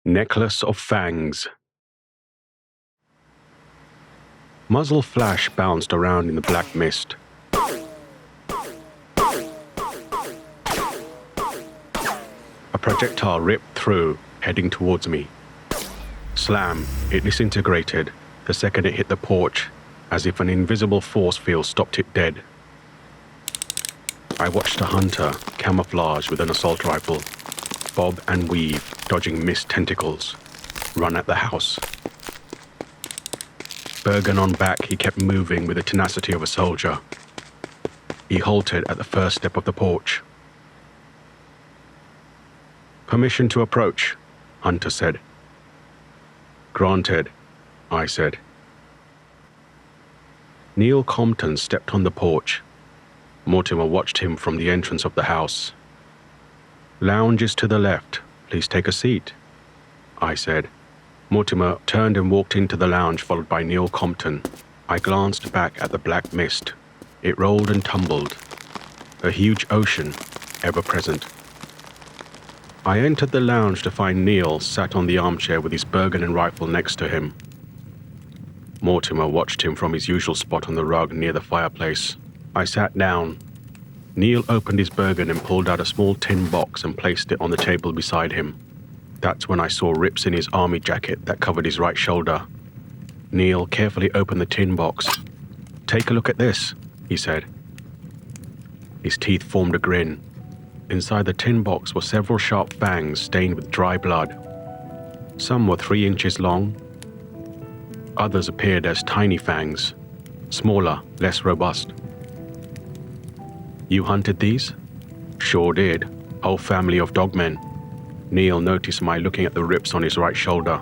Necklace of Fangs. Muzzle flash bounced around in the black mist. A projectile ripped through, heading towards me. Slam, it disintegrated the second it hit the porch, as if an invisible force field stopped it dead. I watched a hunter, camouflaged with an assault rifle, bob and weave, dodging mist tentacles, run at the house. Bergen on back, he kept moving with the tenacity of a soldier. He halted at the first step of the porch. "Permission to approach," Hunter said. "Granted," I said. Neil Compton stepped on the porch. Mortimer watched him from the entrance of the house. "Lounge is to the left. Please take a seat," I said. Mortimer turned and walked into the lounge, followed by Neil Compton. I glanced back at the black mist. It rolled and tumbled, a huge ocean, ever present. I entered the lounge to find Neil sat on the armchair with his Bergen and rifle next to him. Mortimer watched him from his usual spot on the rug near the fireplace. I sat down. Neil opened his Bergen and pulled out a small tin box and placed it on the table beside him. That's when I saw rips in his army jacket that covered his right shoulder. Neil carefully opened the tin box. "Take a look at this," he said. His teeth formed a grin. Inside the tin box were several sharp fangs stained with dry blood. Some were 3 inches long. Others appeared as tiny fangs, smaller, less robust. "You hunted these?" "Sure did. Whole family of Dogmen." Neil noticed my looking at the rips on his right shoulder.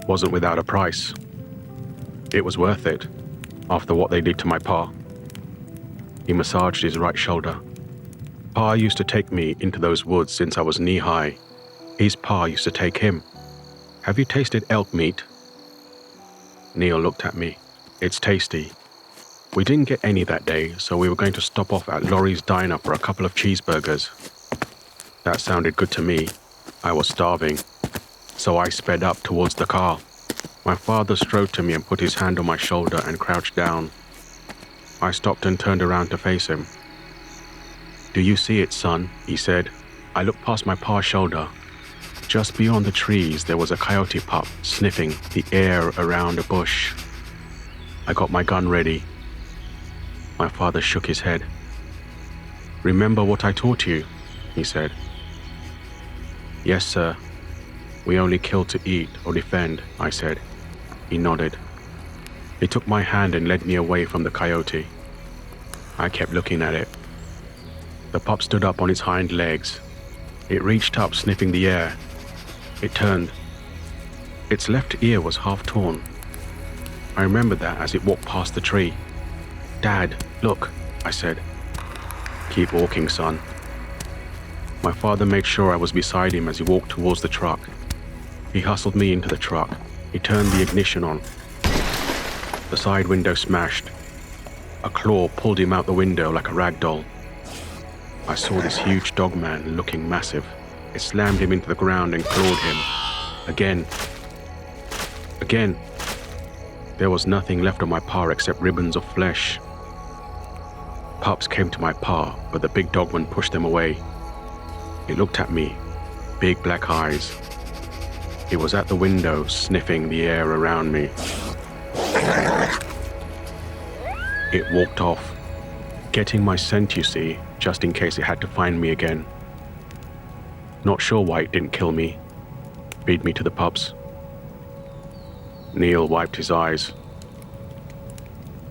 "Wasn't without a price. It was worth it, after what they did to my pa." He massaged his right shoulder. "Pa used to take me into those woods since I was knee-high. His pa used to take him. Have you tasted elk meat?" Neil looked at me. "It's tasty. We didn't get any that day, so we were going to stop off at Laurie's Diner for a couple of cheeseburgers." That sounded good to me. I was starving, so I sped up towards the car. My father strode to me and put his hand on my shoulder and crouched down. I stopped and turned around to face him. "Do you see it, son?" he said. I looked past my pa's shoulder. Just beyond the trees, there was a coyote pup sniffing the air around a bush. I got my gun ready. My father shook his head. "Remember what I taught you?" he said. "Yes, sir. We only kill to eat or defend," I said. He nodded. He took my hand and led me away from the coyote. I kept looking at it. The pup stood up on its hind legs. It reached up, sniffing the air. It turned. Its left ear was half torn. I remembered that as it walked past the tree. "Dad, look," I said. "Keep walking, son." My father made sure I was beside him as he walked towards the truck. He hustled me into the truck. He turned the ignition on. The side window smashed. A claw pulled him out the window like a rag doll. I saw this huge dogman looking massive. It slammed him into the ground and clawed him. Again. Again. There was nothing left of my pa except ribbons of flesh. Pups came to my pa, but the big dogman pushed them away. It looked at me, big black eyes. It was at the window, sniffing the air around me. It walked off, getting my scent, you see, just in case it had to find me again. Not sure why it didn't kill me, feed me to the pups. Neil wiped his eyes.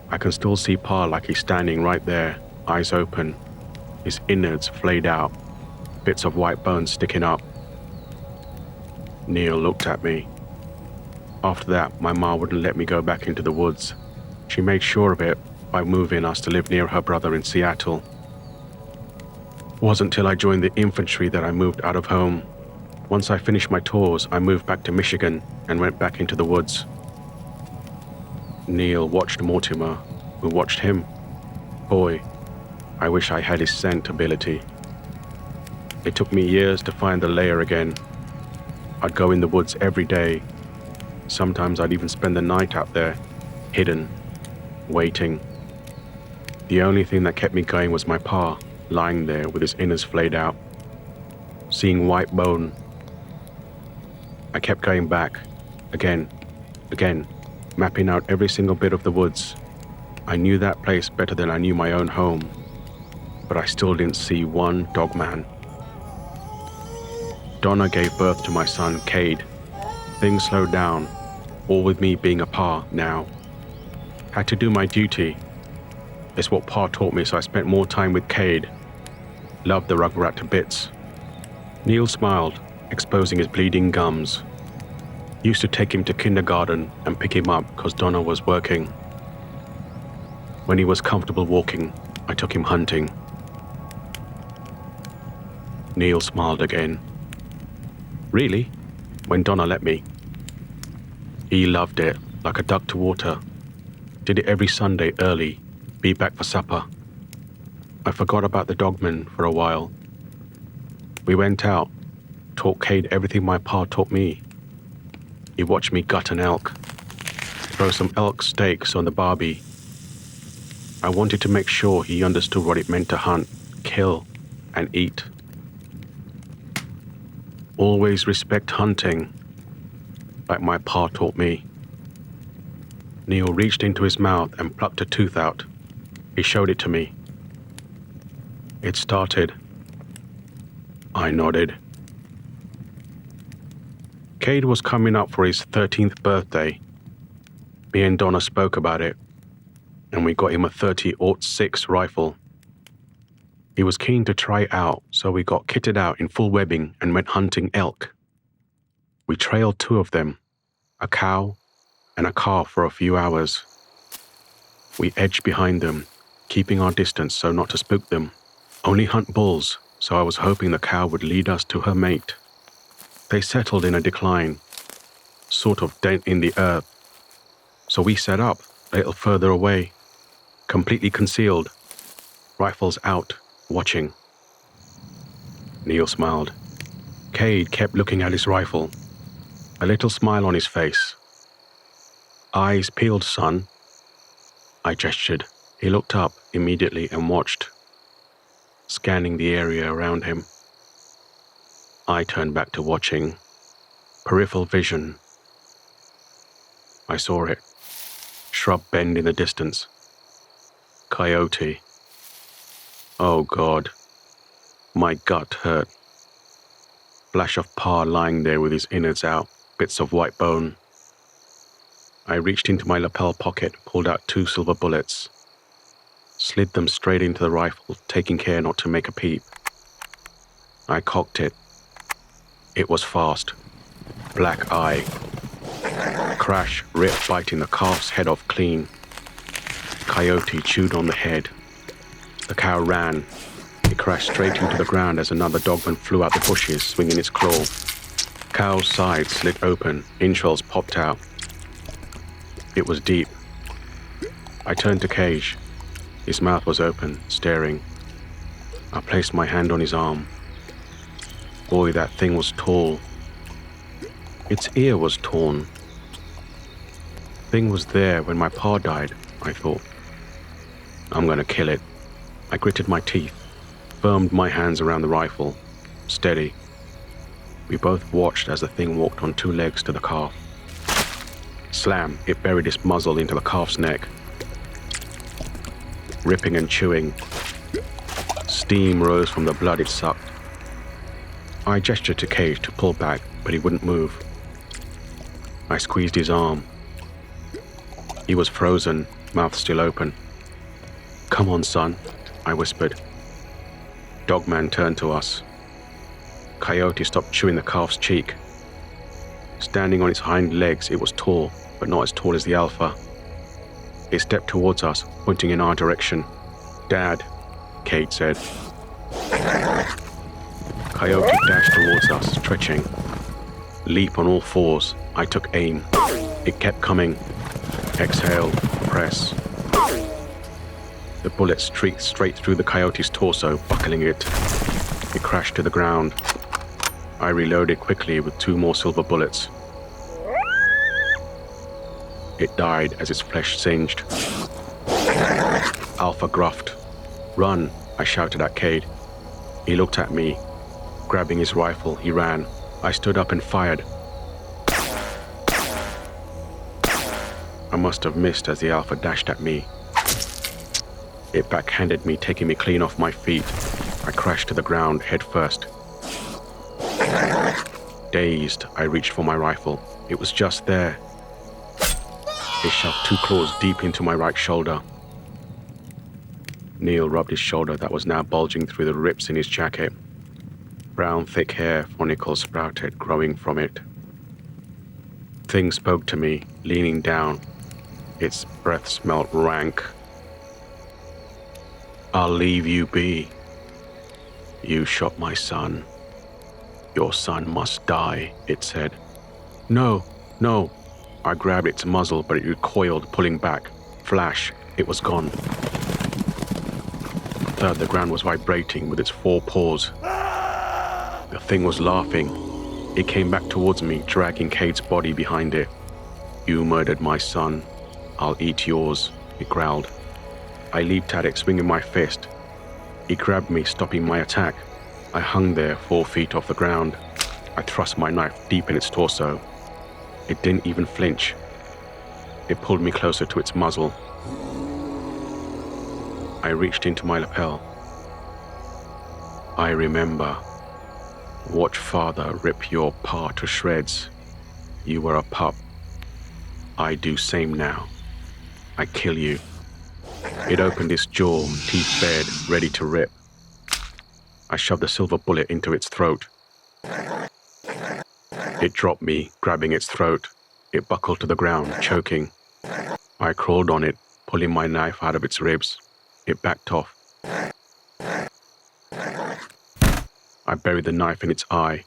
I can still see Pa like he's standing right there, eyes open, his innards flayed out, bits of white bone sticking up. Neil looked at me. After that, my ma wouldn't let me go back into the woods. She made sure of it by moving us to live near her brother in Seattle. It wasn't till I joined the infantry that I moved out of home. Once I finished my tours, I moved back to Michigan and went back into the woods. Neil watched Mortimer, who watched him. Boy, I wish I had his scent ability. It took me years to find the lair again. I'd go in the woods every day. Sometimes I'd even spend the night out there, hidden, waiting. The only thing that kept me going was my pa, lying there with his innards flayed out, seeing white bone. I kept going back, again, mapping out every single bit of the woods. I knew that place better than I knew my own home, but I still didn't see one Dogman. Donna gave birth to my son, Cade. Things slowed down, all with me being a pa now. Had to do my duty. It's what Pa taught me, so I spent more time with Cade. Loved the rugrat to bits. Neil smiled, exposing his bleeding gums. Used to take him to kindergarten and pick him up because Donna was working. When he was comfortable walking, I took him hunting. Neil smiled again. Really? When Donna let me. He loved it, like a duck to water. Did it every Sunday early, be back for supper. I forgot about the Dogmen for a while. We went out, taught Cade everything my pa taught me. He watched me gut an elk, throw some elk steaks on the barbie. I wanted to make sure he understood what it meant to hunt, kill, and eat. Always respect hunting, like my pa taught me. Neil reached into his mouth and plucked a tooth out. He showed it to me. It started. I nodded. Cade was coming up for his 13th birthday. Me and Donna spoke about it, and we got him a 30-06 rifle. He was keen to try it out, so we got kitted out in full webbing and went hunting elk. We trailed 2 of them, a cow and a calf, for a few hours. We edged behind them, keeping our distance so not to spook them. Only hunt bulls, so I was hoping the cow would lead us to her mate. They settled in a decline, sort of dent in the earth. So we set up a little further away, completely concealed, rifles out, watching. Neil smiled. Cade kept looking at his rifle, a little smile on his face. Eyes peeled, son. I gestured. He looked up immediately and watched, scanning the area around him. I turned back to watching. Peripheral vision. I saw it. Shrub bend in the distance. Coyote. Oh God. My gut hurt. Flash of Pa lying there with his innards out, bits of white bone. I reached into my lapel pocket, pulled out 2 silver bullets, slid them straight into the rifle, taking care not to make a peep. I cocked it. It was fast. Black eye. Crash, rip, biting the calf's head off clean. Coyote chewed on the head. The cow ran. It crashed straight into the ground as another Dogman flew out the bushes, swinging its claw. Cow's side slit open. Entrails popped out. It was deep. I turned to Cage. His mouth was open, staring. I placed my hand on his arm. Boy, that thing was tall. Its ear was torn. Thing was there when my pa died, I thought. I'm gonna kill it. I gritted my teeth, firmed my hands around the rifle. Steady. We both watched as the thing walked on 2 legs to the calf. Slam, it buried its muzzle into the calf's neck. Ripping and chewing. Steam rose from the blood it sucked. I gestured to Cage to pull back, but he wouldn't move. I squeezed his arm. He was frozen, mouth still open. Come on, son, I whispered. Dogman turned to us. Coyote stopped chewing the calf's cheek. Standing on its hind legs, it was tall, but not as tall as the alpha. It stepped towards us, pointing in our direction. Dad, Cade said. Coyote dashed towards us, stretching. Leap on all 4s. I took aim. It kept coming. Exhale, press. The bullet streaked straight through the coyote's torso, buckling it. It crashed to the ground. I reloaded quickly with 2 more silver bullets. It died as its flesh singed. Alpha gruffed. "Run," I shouted at Cade. He looked at me. Grabbing his rifle, he ran. I stood up and fired. I must have missed as the Alpha dashed at me. It backhanded me, taking me clean off my feet. I crashed to the ground, head first. Dazed, I reached for my rifle. It was just there. It shoved 2 claws deep into my right shoulder. Neil rubbed his shoulder that was now bulging through the rips in his jacket. Brown, thick hair follicles sprouted, growing from it. Thing spoke to me, leaning down. Its breath smelled rank. "I'll leave you be. You shot my son. Your son must die," it said. "No, no." I grabbed its muzzle, but it recoiled, pulling back. Flash, it was gone. Third, the ground was vibrating with its 4 paws. The thing was laughing. It came back towards me, dragging Cade's body behind it. "You murdered my son. I'll eat yours," it growled. I leaped at it, swinging my fist. It grabbed me, stopping my attack. I hung there 4 feet off the ground. I thrust my knife deep in its torso. It didn't even flinch. It pulled me closer to its muzzle. I reached into my lapel. "I remember. Watch father rip your pa to shreds. You were a pup. I do same now. I kill you." It opened its jaw, teeth bared, ready to rip. I shoved a silver bullet into its throat. It dropped me, grabbing its throat. It buckled to the ground, choking. I crawled on it, pulling my knife out of its ribs. It backed off. I buried the knife in its eye.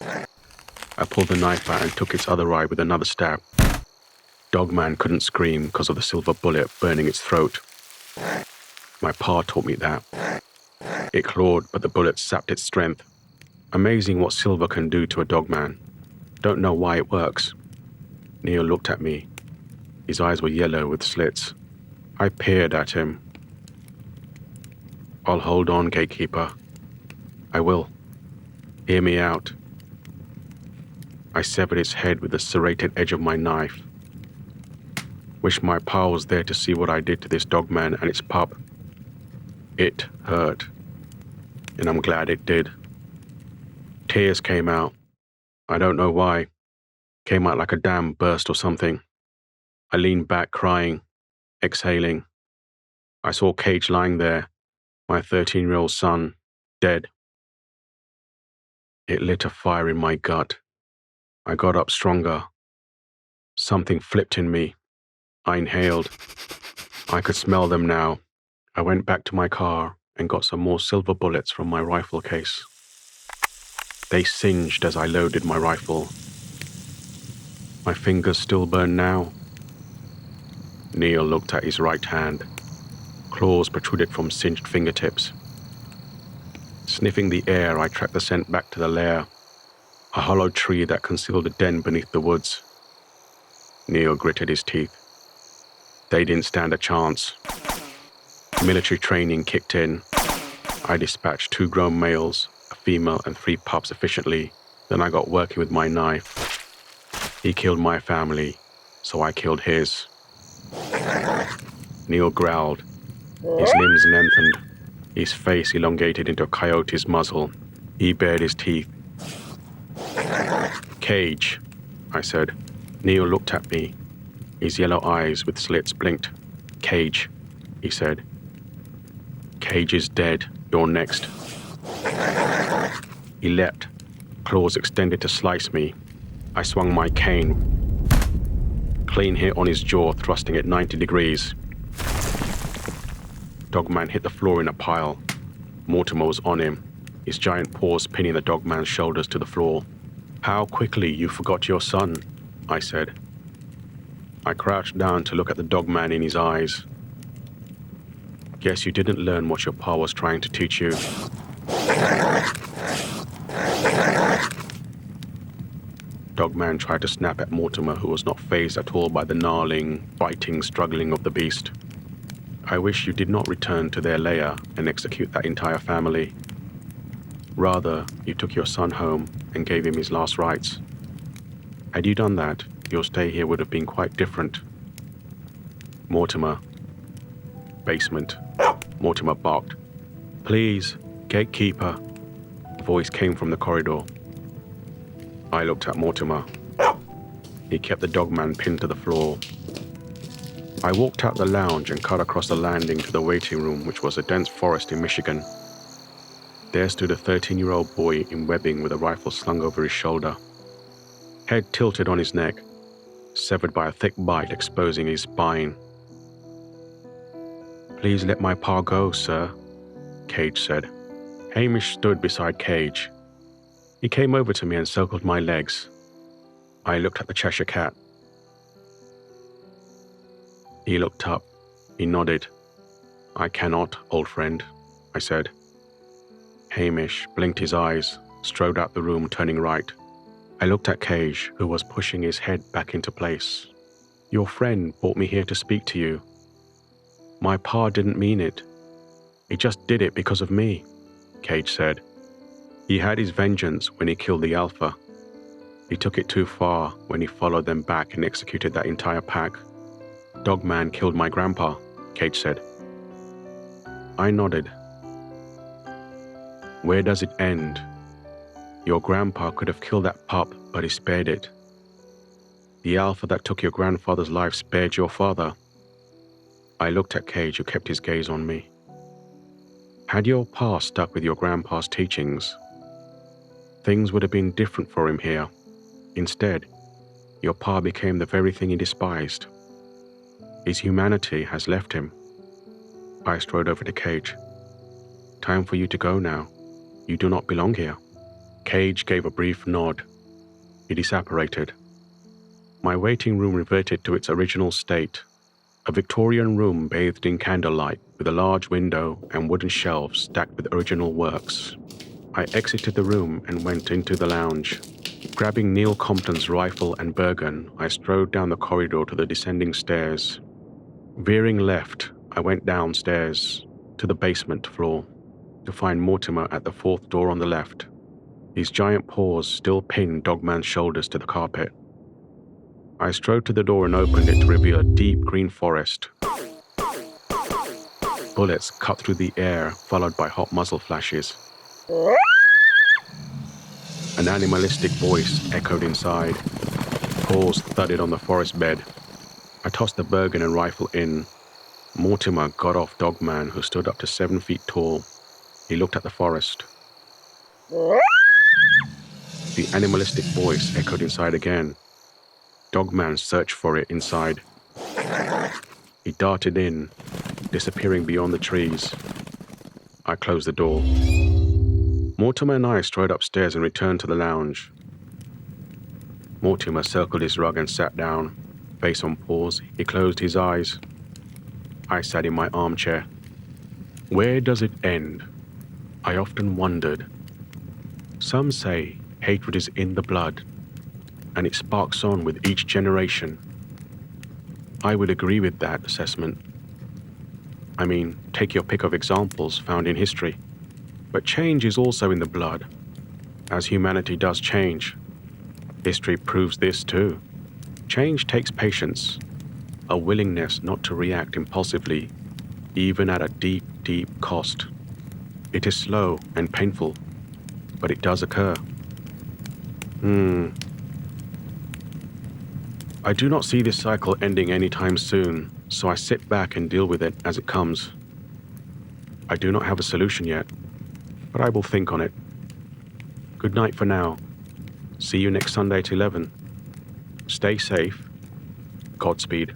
I pulled the knife out and took its other eye with another stab. Dogman couldn't scream because of the silver bullet burning its throat. My pa taught me that. It clawed, but the bullet sapped its strength. Amazing what silver can do to a dogman. Don't know why it works. Neil looked at me. His eyes were yellow with slits. I peered at him. "I'll hold on, gatekeeper. I will. Hear me out." I severed its head with the serrated edge of my knife. Wish my pa was there to see what I did to this dogman and its pup. It hurt. And I'm glad it did. Tears came out. I don't know why. Came out like a dam burst or something. I leaned back, crying, exhaling. I saw Cage lying there, my 13-year-old son, dead. It lit a fire in my gut. I got up stronger. Something flipped in me. I inhaled. I could smell them now. I went back to my car and got some more silver bullets from my rifle case. They singed as I loaded my rifle. My fingers still burn now. Neil looked at his right hand. Claws protruded from singed fingertips. Sniffing the air, I tracked the scent back to the lair, a hollow tree that concealed a den beneath the woods. Neil gritted his teeth. They didn't stand a chance. Military training kicked in. I dispatched 2 grown males, a female and 3 pups efficiently. Then I got working with my knife. He killed my family, so I killed his. Neil growled. His limbs lengthened. His face elongated into a coyote's muzzle. He bared his teeth. "Cage," I said. Neil looked at me. His yellow eyes with slits blinked. "Cage," he said. "Cage is dead. You're next." He leapt, claws extended to slice me. I swung my cane. Clean hit on his jaw, thrusting it 90 degrees. Dogman hit the floor in a pile. Mortimer was on him, his giant paws pinning the dogman's shoulders to the floor. "How quickly you forgot your son," I said. I crouched down to look at the dogman in his eyes. "Guess you didn't learn what your pa was trying to teach you." Dogman tried to snap at Mortimer, who was not fazed at all by the gnarling, biting, struggling of the beast. I wish you did not return to their lair and execute that entire family. Rather, you took your son home and gave him his last rites. Had you done that, your stay here would have been quite different. Mortimer. Basement. Mortimer barked. Please, gatekeeper. A voice came from the corridor. I looked at Mortimer. He kept the Dogman pinned to the floor. I walked out the lounge and cut across the landing to the waiting room, which was a dense forest in Michigan. There stood a 13-year-old boy in webbing with a rifle slung over his shoulder. Head tilted on his neck, severed by a thick bite exposing his spine. Please let my pa go, sir, Cage said. Hamish stood beside Cage. He came over to me and circled my legs. I looked at the Cheshire Cat. He looked up. He nodded. I cannot, old friend, I said. Hamish blinked his eyes, strode out the room, turning right. I looked at Cage, who was pushing his head back into place. Your friend brought me here to speak to you. My pa didn't mean it. He just did it because of me, Cage said. He had his vengeance when he killed the Alpha. He took it too far when he followed them back and executed that entire pack. Dogman killed my grandpa, Cage said. I nodded. Where does it end? Your grandpa could have killed that pup, but he spared it. The Alpha that took your grandfather's life spared your father. I looked at Cage, who kept his gaze on me. Had your pa stuck with your grandpa's teachings, things would have been different for him here. Instead, your pa became the very thing he despised. His humanity has left him. I strode over to Cage. Time for you to go now. You do not belong here. Cage gave a brief nod. He disapparated. My waiting room reverted to its original state. A Victorian room bathed in candlelight, with a large window and wooden shelves stacked with original works. I exited the room and went into the lounge. Grabbing Neil Compton's rifle and Bergen, I strode down the corridor to the descending stairs. Veering left, I went downstairs to the basement floor to find Mortimer at the fourth door on the left. His giant paws still pinned Dogman's shoulders to the carpet. I strode to the door and opened it to reveal a deep green forest. Bullets cut through the air, followed by hot muzzle flashes. An animalistic voice echoed inside. Paws thudded on the forest bed. I tossed the Bergen and rifle in. Mortimer got off Dogman, who stood up to 7 feet tall. He looked at the forest. The animalistic voice echoed inside again. Dogman searched for it inside. He darted in, disappearing beyond the trees. I closed the door. Mortimer and I strode upstairs and returned to the lounge. Mortimer circled his rug and sat down. Face on paws, he closed his eyes. I sat in my armchair. Where does it end? I often wondered. Some say hatred is in the blood, and it sparks on with each generation. I would agree with that assessment. I mean, take your pick of examples found in history. But change is also in the blood. As humanity does change, history proves this too. Change takes patience, a willingness not to react impulsively, even at a deep, deep cost. It is slow and painful, but it does occur. I do not see this cycle ending anytime soon, so I sit back and deal with it as it comes. I do not have a solution yet, but I will think on it. Good night for now. See you next Sunday at 11. Stay safe. Godspeed.